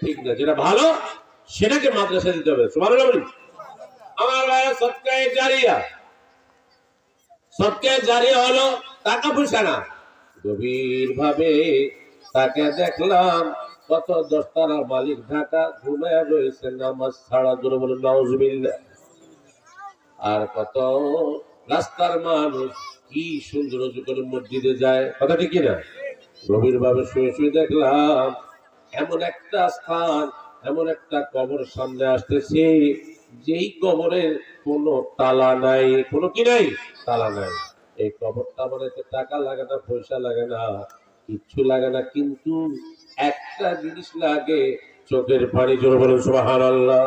ঠিক না, যেটা ভালো সেটাকে মাদ্রাসা দিতে হবে। সুবহানাল্লাহ বলি। আমার ভাইরা, সদকায়ে জারিয়া, সদকায়ে জারিয়া হলো টাকা পয়সা না, গভীর ভাবে তাকে দেখলাম কত দশতলার মালিক ঢাকা ঘুমায় রয়েছে নামাজ ছাড়া, জোরে বলুন নাউজুবিল্লাহ। আর কত রাস্তার মানুষ কি সুন্দর করে মসজিদে যায়, কথা ঠিক কিনা? গভীর ভাবে শুয়ে শুয়ে দেখলাম এমন একটা স্থান, এমন একটা কবর সামনে আসতেছে, যেই কবরের কোনো তালা নাই, কোনো কি নাই, তালা নাই। এই কবরটা বানাইতে টাকা লাগে না, পয়সা লাগে না, কিচ্ছু লাগে না, কিন্তু একটা জিনিস লাগে, চোখের পানি, জোরে বলুন সুবহানাল্লাহ,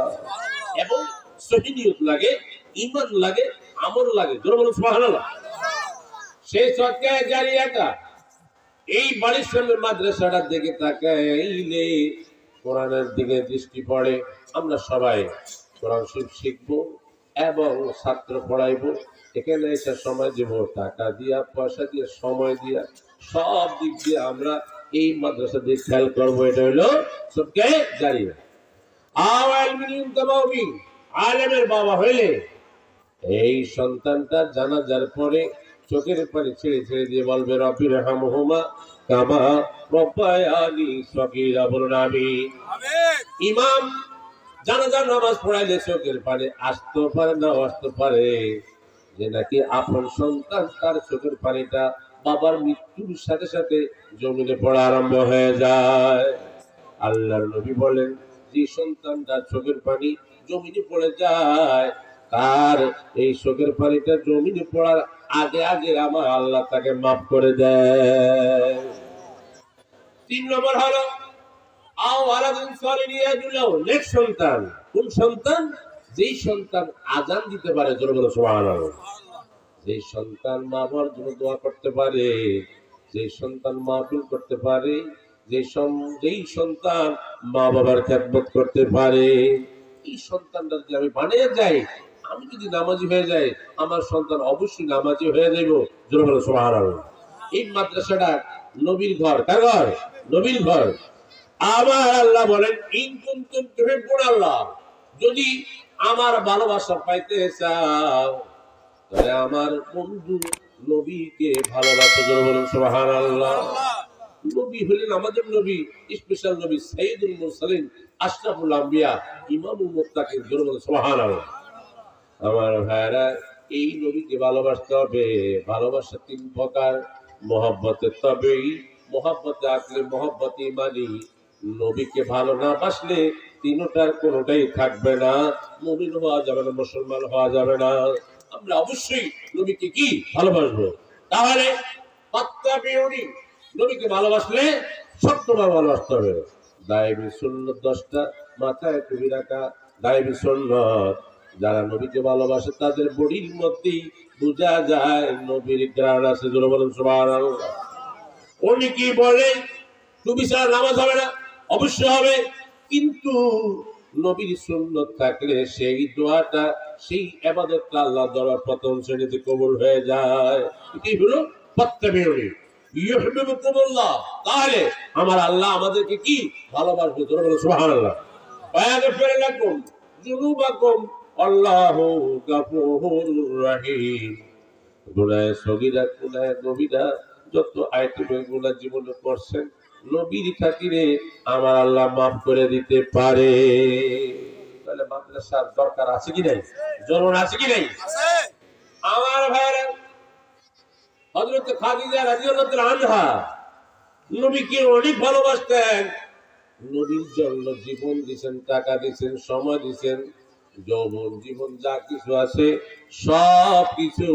এবং সহিনিয়ত লাগে, ঈমান লাগে, আমল লাগে, জোরে বলুন সুবহানাল্লাহ। সেই সদকায়ে জারিয়াটা এই বাড়ির সামনে মাদ্রাসাটার দিকে তাকাইলে কোরআনের দিকে দৃষ্টি পড়ে। আমরা সবাই কোরআন শরীফ শিখবো এবং ছাত্র পড়াইবো, এখানে এসে সময় দেব, টাকা দিয়া, পয়সা দিয়ে, সময় দিয়া, সব দিক দিয়ে আমরা এই মাদ্রাসা দিয়ে খেয়াল করবো। এটা হলো সদকায়ে জারিয়া। আলেমের বাবা হইলে এই সন্তানটা জানাজার পরে চোখের পানি ছেড়ে ছেড়ে দিয়ে বলবে, রব্বির হামহুমা কামা রব্বায়ানি সগীরা, বলুন আমিন। ইমাম জানাজার নামাজ পড়াইলে চোখের পানি আসতে পারে, না আসতে পারে, যে নাকি আপন সন্তান তার চোখের পানিটা বাবার মৃত্যুর সাথে সাথে জমিনে পড়া আরম্ভ হয়ে যায়। আল্লাহর নবী বলেন, যে সন্তানটা চোখের পানি জমিনে পড়ে যায়, তার এই চোখের পানিটা জমিনে পড়ার আগে আগে আমার আল্লাহ তাকে মাফ করে দেয়। 3 নম্বর হলো নেক্সট সন্তান। কোন সন্তান? যেই সন্তান আজান দিতে পারে, জোরে বলো সুবহানাল্লাহ। যেই সন্তান মা বাবার জন্য দোয়া করতে পারে, যেই সন্তান মাহফিল করতে পারে, যেই সন্তান মা বাবার খেদমত করতে পারে, এই সন্তানটা যদি আমি বানিয়ে যাই, আমি যদি নামাজি হয়ে যাই, আমার সন্তান অবশ্যই নামাজি হয়ে যাইব, জোরে বলো সুবহানাল্লাহ। এই মাদ্রাসাটা নবীর ঘর। কার ঘর? নবীর ঘর। আমার আল্লাহ বলেন, ইন কুনতুম তুহিব্বুনাল্লাহ, যদি আমার ভালোবাসা পাইতে চাও তাহলে আমার বন্ধু নবীকে ভালোবাসো, জোরে বলুন সুবহানাল্লাহ। নবী হলেন আমাদের নবী, স্পেশাল নবী, সাইয়্যিদুল মুরসালিন, আশরাফুল আম্বিয়া, ইমামুল মুত্তাকিন, জোরে বলুন সুবহানাল্লাহ। আমার ভাইরা, এই নবীকে ভালোবাসতে হবে। ভালোবাসা 3 প্রকার। মহব্বতের তবেই, মহব্বতে আকলে, মহব্বতে ইমানি। নবীকে ভালো না বাসলে তিনটার কোনোটাই থাকবে না, মুমিন হওয়া যাবে না, মুসলমান হওয়া যাবে না। আমরা অবশ্যই নবীকে কি ভালোবাসবো। তাহলে ফাত্তাবিউনি, নবীকে ভালোবাসলে সত্যভাবে ভালোবাসতে হবে। দায়মি সুন্নাত 10টা মাথায় টুপি রাখা, দায়মি সুন্নাত। যারা নবীকে ভালোবাসে তাদের বডির মধ্যেই বোঝা যায় নবীর গ্রাণ আছে, জোরে বলুন সুবহানাল্লাহ। উনি কি বলে, টুপি ছাড়া নামাজ হবে না? অবশ্যই হবে, কিন্তু নবীর সুন্নাত থাকলে সেই দোয়াটা, সেই ইবাদতটা আল্লাহ দরবার প্রথম শ্রেণীতে কবুল হয়ে যায়। এটাই হলো ফাত্তাবিউনি ইউহিব্বুকুমুল্লাহ। তাহলে আমার আল্লাহ আমাদেরকে কি ভালোবাসবে, জোরে বলুন সুবহানাল্লাহ। ওয়ায়াগফির লাকুম যুনুবাকুম আল্লাহু গফুরুর রহিম। গুনাহে সগীরা, গুনাহে কবিরা, যত আইটেমের গুনাহ জীবনে করছেন, নবীর খাতিরে আমার আল্লাহ মাফ করে দিতে পারে। তাহলে মাদ্রাসার দরকার আছে কি নাই? জরুর আছে কি নাই? আমার ভাইরা, হযরত খাদিজা রাদিয়াল্লাহু তাআলা আনহা নবীকে অনেক ভালোবাসতেন। নবীর জন্য জীবন দিয়েছেন, টাকা দিয়েছেন, সময় দিয়েছেন, যৌবন, জীবন, যা কিছু আছে সব কিছু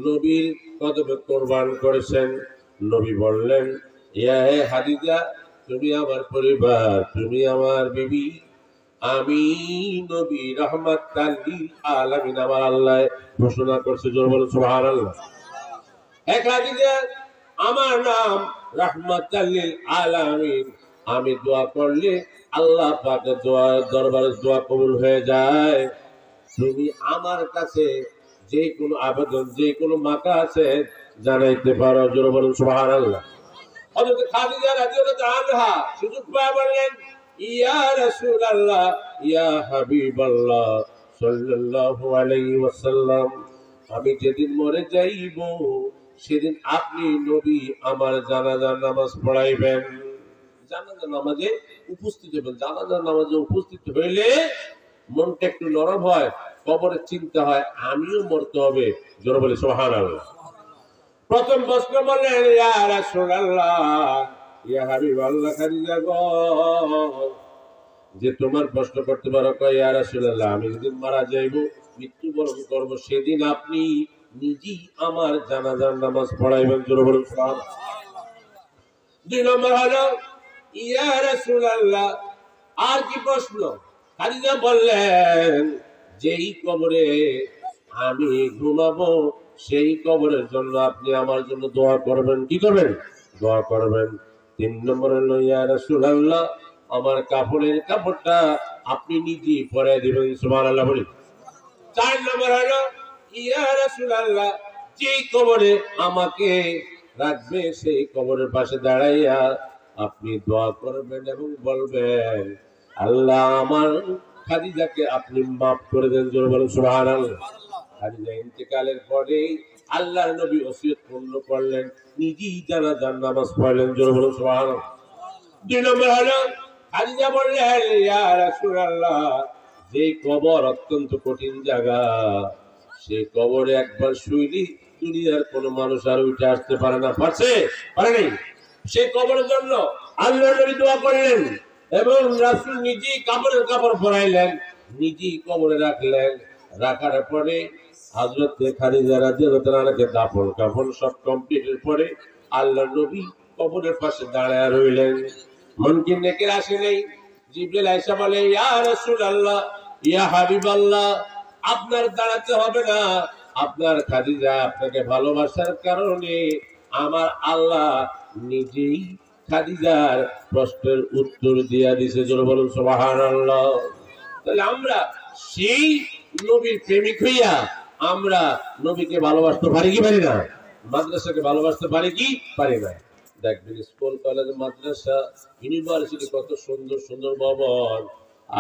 নবীর কদমে কোরবান করেছেন। নবী বললেন, ইয়া খাদিজা, তুমি আমার পরিবার, তুমি আমার বিবি, আমি নবী রাহমাতাল লিল আলামিন, আমার আল্লাহ ঘোষণা করছে, জোরে বলুন সুবহানাল্লাহ। হে খাদিজা, আমার নাম রাহমাতাল লিল আলামিন। আমি দোয়া করলে আল্লাহ পাকের দরবারে দোয়া কবুল হয়ে যায়। তুমি আমার কাছে যে কোনো আবেদন, যে কোনো মাকা আছে জানাইতে পারো, জোরে বলুন সুবহানাল্লাহ। হযরত খাদিজা রাদিয়াল্লাহু আনহা সুযোগ পায় বললেন, ইয়া রাসূলুল্লাহ ইয়া হাবিবাল্লাহ সাল্লাল্লাহু আলাইহি ওয়াসাল্লাম, আমি যেদিন মরে যাইব সেদিন আপনি নবী আমার জানাজার নামাজ পড়াইবেন। জানাজার নামাজে উপস্থিত হবেন। জানাজার নামাজে উপস্থিত হইলে মনটা একটু নরম হয়, কবরের চিন্তা হয় আমিও মরতে হবে। জোরে বলি সুবহানাল্লাহ। প্রথম প্রশ্ন বললেন ইয়া রাসূলুল্লাহ ইয়া হাবিবাল্লাহ, খাদিজা গো, যে তোমার প্রশ্ন করতে পারো, কয় ইয়া রাসূলুল্লাহ আমি যেদিন মারা যাইব, মৃত্যুবরণ করব, সেদিন আপনি নিজেই আমার জানাজার নামাজ পড়াইবেন। জোরে বলুন সুবহানাল্লাহ। দুই নম্বর হলো ইয়া রাসূলুল্লাহ আর কি প্রশ্ন? খাদিজা বললেন যেই কবরে আমি ঘুমাবো সেই কবরের জন্য আপনি আমার জন্য দোয়া করবেন। কি করবেন? দোয়া করবেন। তিন নম্বর হলো ইয়া রাসূলুল্লাহ আমার কাপড়টা আপনি নিজে পরাই দিবেন। সুবহানাল্লাহ বলি। চার নম্বর হলো ইয়া রাসূলুল্লাহ যেই কবরে আমাকে রাখবে সেই কবরের পাশে দাঁড়াইয়া আপনি দোয়া করবেন এবং বলবেন আল্লাহ আমার খাদিজাকে আপনি মাফ করে দেন। জোরে বলুন সুবহানাল্লাহ। খাদিজা ইন্তেকালের পরে আল্লাহর নবী ওসিয়ত পূর্ণ করলেন, নিজেই জানাজার নামাজ পড়লেন। জোরে বলুন সুবহানাল্লাহ। দুই নম্বর হলো খাদিজা বললেন ইয়া রাসূলুল্লাহ যে কবর অত্যন্ত কঠিন জায়গা, সেই কবরে একবার শুইলি দুনিয়ার কোন মানুষ আর উঠে আসতে পারে না। পারছে? পারে নাই। সেই কবরের জন্য আল্লাহর নবী দোয়া করলেন এবং রাসূল নিজেই কাপড় পরাইলেন, নিজেই কবরে রাখলেন। রাখার পরে হযরত খাদিজা রাদিয়াল্লাহু তাআলা আনহাকে কাপড় সব কমপ্লিটের পরে আল্লাহর নবী কবরের পাশে দাঁড়ায় রইলেন। মুনকির নেকির আসে নাই। জিবরিল আয়েশা বলে ইয়া রাসূলুল্লাহ ইয়া হাবিবাল্লাহ আপনার দাঁড়াতে হবে না, আপনার খাদিজা আপনাকে ভালোবাসার কারণে আমার আল্লাহ নিজেই খাদিজার প্রশ্নের উত্তর দিয়া দিয়েছে। জোরে বলুন সুবহানাল্লাহ। তাহলে আমরা সেই নবীর প্রেমিক হইয়া আমরা নবীকে ভালোবাসতে পারি কি পারি না? মাদ্রাসাকে ভালোবাসতে পারি কি পারি না? দেখবেন স্কুল কলেজ মাদ্রাসা ইউনিভার্সিটি কত সুন্দর সুন্দর ভবন,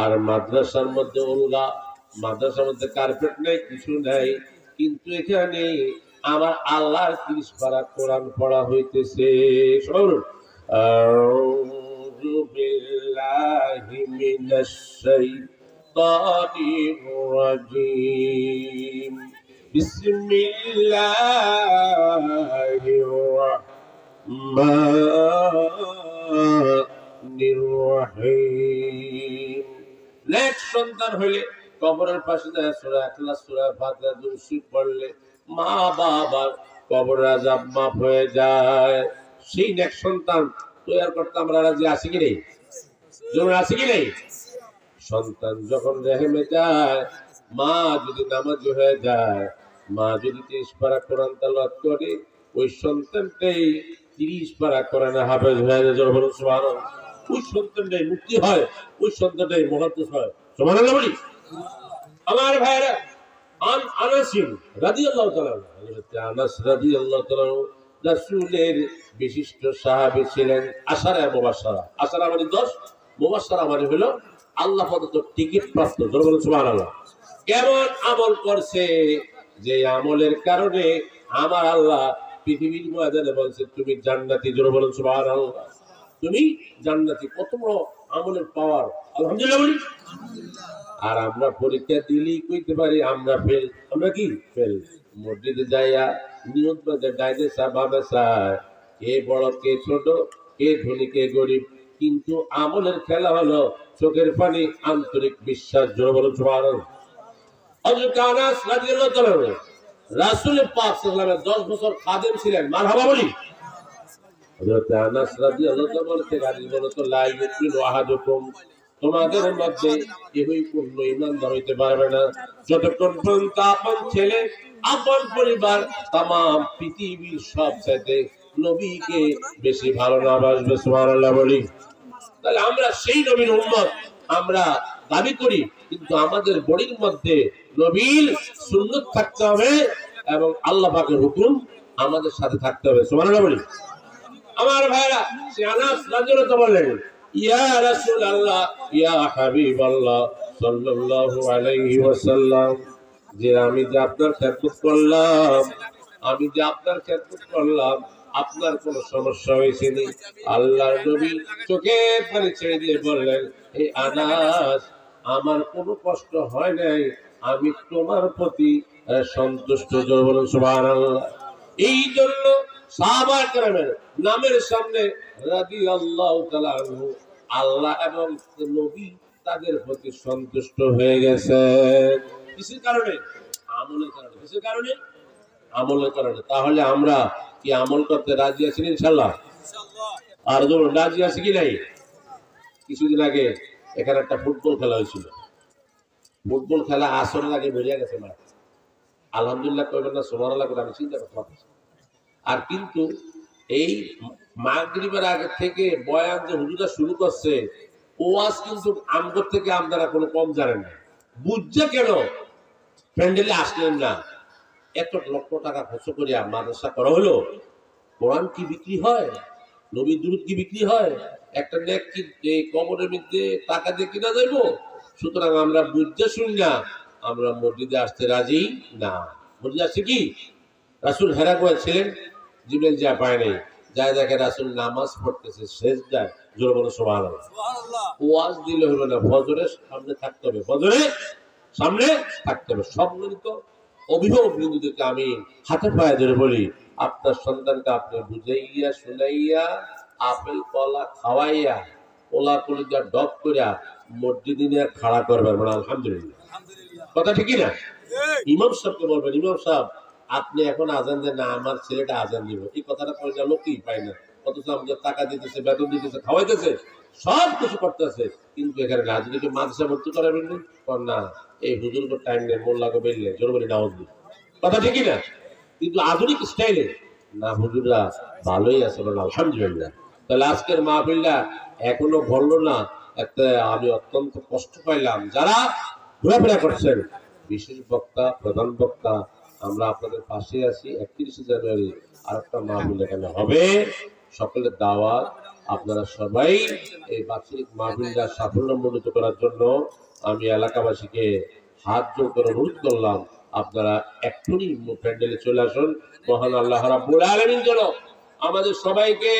আর মাদ্রাসার মধ্যে উলগা, মাদ্রাসার মধ্যে কার্পেট নেই, কিছু নেই, কিন্তু এখানে আমার আল্লাহর 30 পারা কোরআন পড়া হইতেছে। শুনুন আউযু বিল্লাহি মিনাশ শাইতানির রাজীম বিসমিল্লাহির রাহমানির রহিম। নেক্সট সন্তান হইলে কবরের পাশে সূরা ইখলাস সূরা ফাতিহা দুরূদ শরীফ পড়লে মা বাবার কবরের আযাব মাফ হয়ে যায়। সেই নেক্সট সন্তান তৈরি করতে আমরা রাজি আছি কি নেই? জোর আছি কি নেই? সন্তান যখন রেহেমে যায়, মা যদি নামাজি হয়ে যায়, মা যদি 30 পারা কোরআন তেলাওয়াত করে, ওই সন্তানটাই 30 পারা কোরআনে হাফেজ হয়ে যায়। জোর বলুন সুবহানাল্লাহ। ওই সন্তানটাই মুক্তি হয়, ওই সন্তানটাই মুহাদ্দিস হয়। সুবহানাল্লাহ বলি। আমার ভাইরা আনাস রাদিয়াল্লাহু তাআলা, হযরত আনাস রাদিয়াল্লাহু তাআলা রাসূলের বিশিষ্ট সাহাবী ছিলেন। আশারা মুবাশশারা, আশারা মানে 10, মুবাশশারা মানে হলো আল্লাহ প্রদত্ত টিকিট প্রাপ্ত। জোরে বলুন সুবহানাল্লাহ। কেমন আমল করছে যে আমলের কারণে আমার আল্লাহ পৃথিবীর ময়দানে বলছে তুমি জান্নাতি। জোরে বলুন সুবহানাল্লাহ। তুমি জান্নাতি। কত বড় আমলের পাওয়ার! আলহামদুলিল্লাহ বলি। আর আমরা পরীক্ষা দিলেই কইতে পারি আমরা ফেল। আমরা কি ফেল? মসজিদে যাইয়া নিয়ত বাজে ডাইনে বামে চায়, কে বড় কে ছোট, কে ধনী কে গরিব, কিন্তু আমলের খেলা হলো চোখের পানি, আন্তরিক বিশ্বাস। জোরে বলুন সুবহানাল্লাহ। হযরত আনাস রাদিয়াল্লাহু তাআলা রাসূল পাক সাল্লাল্লাহু আলাইহি ওয়াসাল্লামের 10 বছর খাদেম ছিলেন। মারহাবা বলি। হযরত আনাস রাদিয়াল্লাহু তাআলা বলতে গালি বলতো লা ইউমিনু আহাদুকুম, তোমাদের মধ্যে কেউই পূর্ণ ঈমানদার হইতে পারবে না যতক্ষণ পর্যন্ত আপন ছেলে, আপন পরিবার, তামাম পৃথিবীর সব চাইতে নবীকে বেশি ভালো না বাসবে। সুবহানাল্লাহ বলি। তাহলে আমরা সেই নবীর উম্মত আমরা দাবি করি, কিন্তু আমাদের বডির মধ্যে নবীর সুন্নাত থাকতে হবে এবং আল্লাহ পাকের হুকুম আমাদের সাথে থাকতে হবে। সুবহানাল্লাহ বলি। আমার ভাইরা, সে আনাস রাদিয়াল্লাহু তাআলা বললেন ইয়া রাসূলুল্লাহ, ইয়া হাবিবাল্লাহ সাল্লাল্লাহু আলাইহি ওয়াসাল্লাম, যে আমি যে আপনার খেদমত করলাম, আমি যে আপনার খেদমত করলাম, আপনার কোন সমস্যা হয়েছে নি? আল্লাহর নবী চোখের পানি ছেড়ে দিয়ে বললেন, হে আনাস, আমার কোনো কষ্ট হয় নাই, আমি তোমার প্রতি সন্তুষ্ট। জোরে বলুন সুবহানাল্লাহ। এই জন্য সাহাবায়ে কেরামের নামের সামনে রাদিয়াল্লাহু তাআলা আনহু, আল্লাহ এবং নবী তাদের প্রতি সন্তুষ্ট হয়ে গেছে। কিসের কারণে? আমলের কারণে। কিসের কারণে? আমলের কারণে। তাহলে আমরা কি আমল করতে রাজি আছি ইনশাআল্লাহ? আর ধরুন রাজি আছি কি নাই? কিছুদিন আগে এখানে একটা ফুটবল খেলা হয়েছিল। ফুটবল খেলা আসরের আগে বেরিয়ে গেছে মাঠ। আলহামদুলিল্লাহ কইবেন না সুবহানাল্লাহ করে আমি চিন্তা করতে পারছি। আর কিন্তু এই মাগরিবের আগে থেকে বয়ান যে হুজুরা শুরু করছে, ওয়াজ কিন্তু আমগর থেকে আমদারা কোনো কম জানেন না। বুঝছে কেন প্যান্ডেলে আসলেন না? এত লক্ষ টাকা খরচ করিয়া মাদ্রাসা করা হলো, কোরআন কি বিক্রি হয়? নবী দুরূদ কি বিক্রি হয়? একটা নেক কি এই কবরের মধ্যে টাকা দিয়ে কিনা যাইব? সুতরাং আমরা বুঝতে শুনি না, আমরা মসজিদে আসতে রাজি না। মসজিদে আসছে কি? রাসূল হেরা করেছিলেন, জিবরাইল যা পায় নাই, যায় দেখে রাসূল নামাজ পড়তেছে, সেজদায়। জোরে বলো সুবহানাল্লাহ। ওয়াজ দিলে হলো না, ফজরের সামনে থাকতে হবে, ফজরের সামনে থাকতে হবে। সম্মানিত অভিভাবক বিন্দুদেরকে আমি হাতে পায়ে ধরে বলি, আপনার সন্তানকে আপনি বুঝাইয়া শুনাইয়া আপেল কলা খাওয়াইয়া ওলা কলিজা ডব করিয়া মসজিদে নিয়ে খাড়া করবেন, মানে আলহামদুলিল্লাহ। কথা ঠিকই না? ইমাম সাহেবকে বলবেন, ইমাম সাহেব আপনি এখন আজান দেন না, আমার ছেলেটা আজান দিব। এই কথাটা কয়ে লোকই পায় না। অথচ আমাদের টাকা দিতেছে, বেতন দিতেছে, খাওয়াইতেছে, সব কিছু করতেছে, কিন্তু এখানে রাজনীতি মাদ্রাসা ভর্তি করাবেন না। এই হুজুরকে টাইম নেই, মোল্লাকে বেরলে জোর বলি নাও। কথা ঠিকই না? কিন্তু আধুনিক স্টাইলে না, হুজুররা ভালোই আছে, আলহামদুলিল্লাহ। তাহলে আজকের মাহফিলটা এখনো ভরলো না, একটা আমি অত্যন্ত কষ্ট পাইলাম। যারা ঘোরাফেরা করছেন, বিশেষ বক্তা, প্রধান বক্তা, আমরা আপনাদের পাশে আছি। 31 জানুয়ারি আরেকটা মাহফিল এখানে হবে, সকলের দাওয়াত। আপনারা সবাই এই বার্ষিক মাহফিলটা সাফল্যমণ্ডিত করার জন্য আমি এলাকাবাসীকে হাত জোর করে অনুরোধ করলাম, আপনারা এক্ষুনি প্যান্ডেলে চলে আসুন। মহান আল্লাহ রাব্বুল আলামিন যেন আমাদের সবাইকে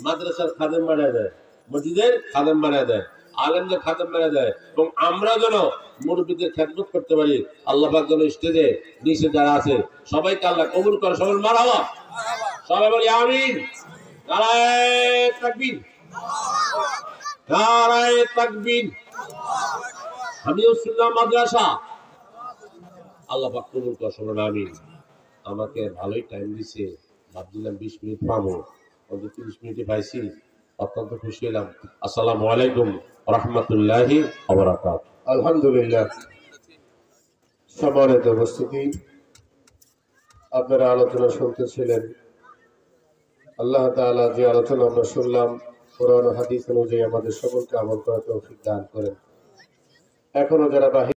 মাদ্রাসার খাদেম বানিয়ে দেয়, মসজিদের খাদেম বানিয়ে দেয়, আলেমদের খাদেম বানিয়ে দেয়, এবং আমরা যেন মুরব্বীদের খেদমত করতে পারি। আল্লাহ পাক যেন স্টেজে নিচে যারা আছে সবাইকে আল্লাহ কবুল করে। সবাই মারহাবা, সবাই বলি আমিন। নারায়ে তাকবীর, নারায়ে তাকবীর। আমিও শুনলাম মাদ্রাসা, আল্লাহ পাক কবুল করে। সবাই আমিন। আমাকে ভালোই টাইম দিছে, ভাবছিলাম 20 মিনিট পাবো, অন্তত 30 মিনিটে পাইছি, অত্যন্ত খুশি হলাম। আসসালামু আলাইকুম রাহমাতুল্লাহি ওয়া বারাকাতুহু। আলহামদুলিল্লাহ। সম্মানিত উপস্থিতি, আপনারা আলোচনা শুনতেছিলেন। আল্লাহ তাআলা যে আলোচনা আমরা শুনলাম, কোরআন ও হাদিস অনুযায়ী আমাদের সকলকে আমল করার তৌফিক দান করেন। এখনো যারা